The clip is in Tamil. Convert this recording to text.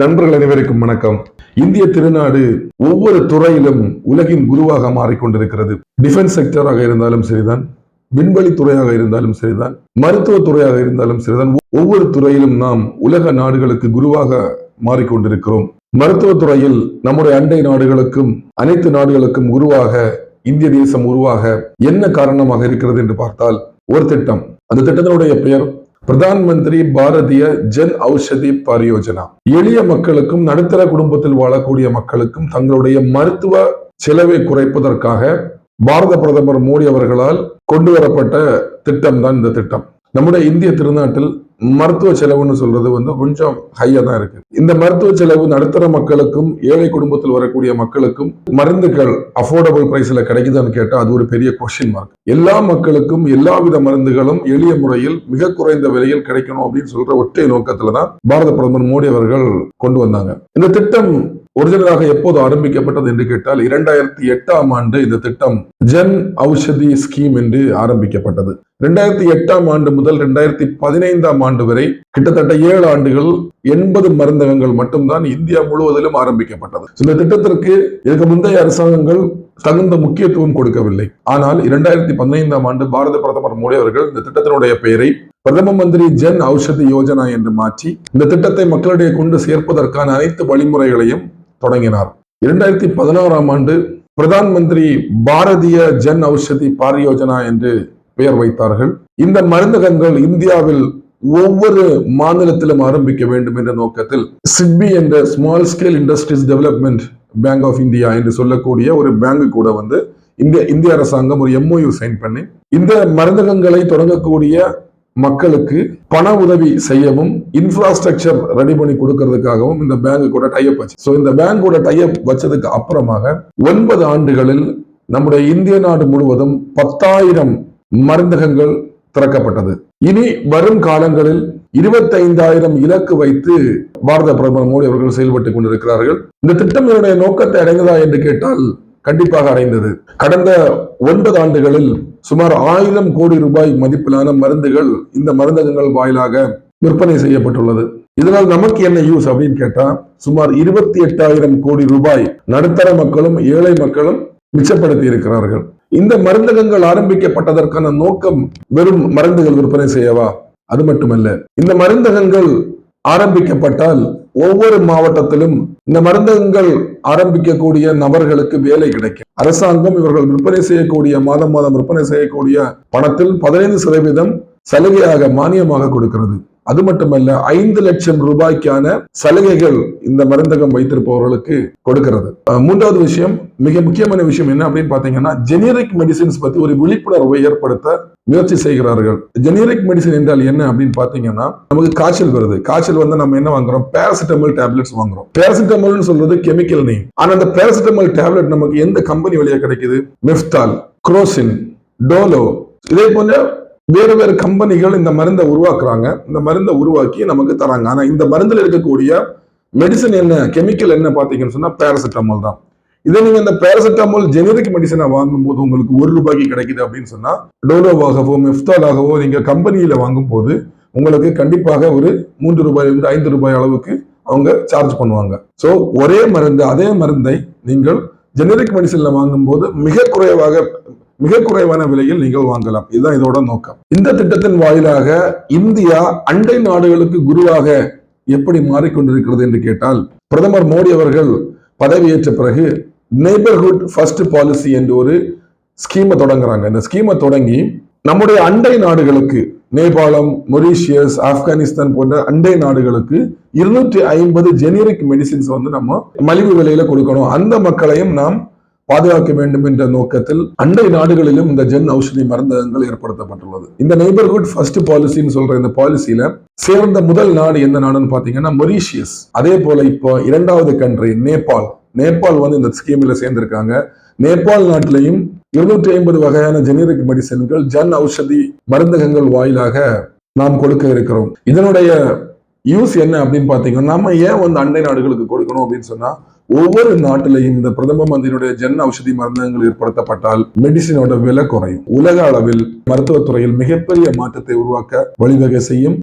நண்பர்கள் அனைவருக்கும் வணக்கம். இந்திய திருநாடு ஒவ்வொரு துறையிலும் உலகின் குருவாக மாறிக்கொண்டிருக்கிறது. டிஃபென்ஸ் செக்டராக இருந்தாலும் சரிதான், விண்வெளி துறையாக இருந்தாலும் சரிதான், மருத்துவ துறையாக இருந்தாலும் சரிதான், ஒவ்வொரு துறையிலும் நாம் உலக நாடுகளுக்கு குருவாக மாறிக்கொண்டிருக்கிறோம். மருத்துவ துறையில் நம்முடைய அண்டை நாடுகளுக்கும் அனைத்து நாடுகளுக்கும் குருவாக இந்திய தேசம் உருவாக என்ன காரணமாக இருக்கிறது என்று பார்த்தால் ஒரு திட்டம். அந்த திட்டத்தினுடைய பெயர் பிரதான் மந்திரி பாரதிய ஜன் ஔஷதி பரியோஜனா. எளிய மக்களுக்கும் நடுத்தர குடும்பத்தில் வாழக்கூடிய மக்களுக்கும் தங்களுடைய மருத்துவ செலவை குறைப்பதற்காக பாரத பிரதமர் மோடி அவர்களால் கொண்டு வரப்பட்ட திட்டம் தான் இந்த திட்டம். நம்முடைய இந்திய திருநாட்டில் மருத்துவ செலவுன்னு சொல்றது கொஞ்சம் ஹையா தான் இருக்கு. இந்த மருத்துவ செலவு நடுத்தர மக்களுக்கும் ஏழை குடும்பத்தில் வரக்கூடிய மக்களுக்கும் மருந்துகள் அஃபோர்டபுள் பிரைஸ்ல கிடைக்குதான்னு கேட்டா அது ஒரு பெரிய கொஸ்டின் மார்க். எல்லா மக்களுக்கும் எல்லா வித மருந்துகளும் எளிய முறையில் மிக குறைந்த விலையில் கிடைக்கணும் அப்படின்னு சொல்ற ஒற்றை நோக்கத்துலதான் பாரத பிரதமர் மோடி அவர்கள் கொண்டு வந்தாங்க. இந்த திட்டம் ஒரிஜினலாக எப்போது ஆரம்பிக்கப்பட்டது என்று கேட்டால் 2008ஆம் ஆண்டு இந்த திட்டம் ஜன் ஔஷதி ஸ்கீம் என்று ஆரம்பிக்கப்பட்டது. 2008ஆம் ஆண்டு முதல் 2015ஆம் ஆண்டு வரை கிட்டத்தட்ட 7 ஆண்டுகள் 80 மருந்தகங்கள் மட்டும்தான் இந்தியா முழுவதிலும் ஆரம்பிக்கப்பட்டது. இந்த திட்டத்திற்கு இதற்கு முந்தைய அரசாங்கங்கள் தகுந்த முக்கியத்துவம் கொடுக்கவில்லை. ஆனால் 2015ஆம் ஆண்டு பாரத பிரதமர் மோடி அவர்கள் இந்த திட்டத்தினுடைய பெயரை பிரதம மந்திரி ஜன் ஔஷதி யோஜனா என்று மாற்றி இந்த திட்டத்தை மக்களிடையே கொண்டு சேர்ப்பதற்கான அனைத்து வழிமுறைகளையும் தொடங்கினார். 2016ஆம் ஆண்டு பிரதான் மந்திரி பாரதிய ஜன் ஔஷதி பரியோஜனா என்று பெயர் வைத்தார்கள். இந்த மருந்தகங்கள் இந்தியாவில் ஒவ்வொரு மாநிலத்திலும் ஆரம்பிக்க வேண்டும் என்ற நோக்கத்தில் சிட்பி என்ற small scale industries development bank of India என்று சொல்லக்கூடிய ஒரு பேங்க் கூட இந்திய அரசாங்கம் ஒரு MOU சைன் பண்ணி இந்த மருந்தகங்களை தொடங்கக்கூடிய மக்களுக்கு பண உதவி செய்யவும் இன்ஃப்ராஸ்ட்ரக்சர் ரெடி பண்ணி கொடுக்கறதுக்காகவும் இந்த பேங்க் கூட டைப் வச்சு. இந்த பேங்க் கூட டைப் வச்சதுக்கு அப்புறமாக 9 ஆண்டுகளில் நம்முடைய இந்திய நாடு முழுவதும் 10,000 மருந்தகங்கள் திறக்கப்பட்டது. இனி வரும் காலங்களில் 25,000 இலக்கு வைத்து பாரத பிரதமர் மோடி அவர்கள் செயல்பட்டுக் கொண்டிருக்கிறார்கள். இந்த திட்டம் என்னுடைய நோக்கத்தை அடைந்ததா என்று கேட்டால் கண்டிப்பாக அடைந்தது. கடந்த 9 ஆண்டுகளில் சுமார் 1000 கோடி ரூபாய் மதிப்பிலான மருந்துகள் இந்த மருந்தகங்கள் வாயிலாக விற்பனை செய்யப்பட்டுள்ளது. இதனால் நமக்கு என்ன யூஸ் அப்படின்னு கேட்டா சுமார் 28,000 கோடி ரூபாய் நடுத்தர மக்களும் ஏழை மக்களும் மிச்சப்படுத்தி இருக்கிறார்கள். இந்த மருந்தகங்கள் ஆரம்பிக்கப்பட்டதற்கான நோக்கம் வெறும் மருந்துகள் விற்பனை செய்யவா? அது மட்டுமல்ல, இந்த மருந்தகங்கள் ஆரம்பிக்கப்பட்டால் ஒவ்வொரு மாவட்டத்திலும் இந்த மருந்தகங்கள் ஆரம்பிக்கக்கூடிய நபர்களுக்கு வேலை கிடைக்கும். அரசாங்கம் இவர்கள் விற்பனை செய்யக்கூடிய மாதம் விற்பனை செய்யக்கூடிய பணத்தில் 15% சலுகையாக மானியமாக கொடுக்கிறது. அது மட்டுமல்ல, 5 லட்சம் ரூபாய்க்கான சலுகைகள் இந்த மருந்தகம் வைத்திருப்பவர்களுக்கு கொடுக்கிறது. 3வது விஷயம், மிக முக்கியமான விஷயம் என்ன அப்படின்னு பாத்தீங்கன்னா, ஜெனரிக் மெடிசின்ஸ் பத்தி ஒரு விழிப்புணர்வை ஏற்படுத்த முயற்சி செய்கிறார்கள். ஜெனரிக் மெடிசின் என்றால் என்ன அப்படின்னு பாத்தீங்கன்னா, நமக்கு காய்ச்சல் வருது. காய்ச்சல் நம்ம என்ன வாங்குறோம்? பேராசிட்டமல் டேப்லெட்ஸ் வாங்குறோம். பேராசிட்டமல் சொல்றது கெமிக்கல் நேம். ஆனா அந்த பேராசிட்டமல் டேப்லெட் நமக்கு எந்த கம்பெனி வழியா கிடைக்குது? மெஃப்தால், குரோசின், டோலோ, இதே போன்ற வேறு வேறு கம்பெனிகள் இந்த மருந்தை உருவாக்குறாங்க. இந்த மருந்தை உருவாக்கி நமக்கு தராங்க. ஆனா இந்த மருந்துல இருக்கக்கூடிய மெடிசன் என்ன, கெமிக்கல் என்ன பாத்தீங்கன்னு சொன்னா பேராசிட்டமால் தான். இதே நீங்க இந்த பேராசிட்டமால் ஜெனரிக் மெடிசனை வாங்கும் போது உங்களுக்கு 1 ரூபாய்க்கு கிடைக்குது அப்படின்னு சொன்னா, டோலோவாகவோ மெஃப்தாலாகவோ நீங்க கம்பெனியில வாங்கும் போது உங்களுக்கு கண்டிப்பாக ஒரு 3 ரூபாயிலிருந்து 5 ரூபாய் அளவுக்கு அவங்க சார்ஜ் பண்ணுவாங்க. சோ ஒரே மருந்து, அதே மருந்தை நீங்கள் ஜெனரிக் மெடிசன்ல வாங்கும் போது மிக குறைவான விலையில் நீங்கள் வாங்கலாம். இதுதான் இதோட நோக்கம். இந்த திட்டத்தின் வாயிலாக இந்தியா அண்டை நாடுகளுக்கு குருவாக எப்படி மாறிக்கொண்டிருக்கிறது என்று கேட்டால், பிரதமர் மோடி அவர்கள் பதவியேற்ற பிறகு நெய்பர்ஹுட் ஃபர்ஸ்ட் பாலிசி என்று ஒரு ஸ்கீமை தொடங்குறாங்க. இந்த ஸ்கீமை தொடங்கி நம்முடைய அண்டை நாடுகளுக்கு, நேபாளம், மொரீஷியஸ், ஆப்கானிஸ்தான் போன்ற அண்டை நாடுகளுக்கு 250 ஜெனரிக் மெடிசின்ஸ் நம்ம மலிவு விலையில கொடுக்கணும். அந்த மக்களையும் நாம் பாதுகாக்க வேண்டும் என்ற நோக்கத்தில் அண்டை நாடுகளிலும் இந்த ஜன் ஔஷதி மருந்தகங்கள் ஏற்படுத்தப்பட்டுள்ளது. இந்த நெய்பர்ஹுட் ஃபர்ஸ்ட் பாலிசின்னு சொல்ற இந்த பாலிசியில சேர்ந்த முதல் நாடு எந்த நாடுன்னு பாத்தீங்கன்னா மொரீஷியஸ். அதே போல இப்போ 2வது கண்ட்ரி நேபாள் இந்த ஸ்கீம்ல சேர்ந்திருக்காங்க. நேபாள் நாட்டிலையும் 250 வகையான ஜெனரிக் மெடிசின்கள் ஜன் ஔஷதி மருந்தகங்கள் வாயிலாக நாம் கொடுக்க இருக்கிறோம். இதனுடைய யூஸ் என்ன அப்படின்னு பாத்தீங்கன்னா, நம்ம ஏன் அண்டை நாடுகளுக்கு கொடுக்கணும் அப்படின்னு சொன்னா, ஒவ்வொரு நாட்டிலையும் இந்த பிரதம மந்திரியுடைய ஜன் ஔஷதி மருந்தகங்கள் ஏற்படுத்தப்பட்டால் மெடிசினோட விலை குறையும். உலக அளவில் மருத்துவத்துறையில் மிகப்பெரிய மாற்றத்தை உருவாக்க வழிவகை செய்யும்.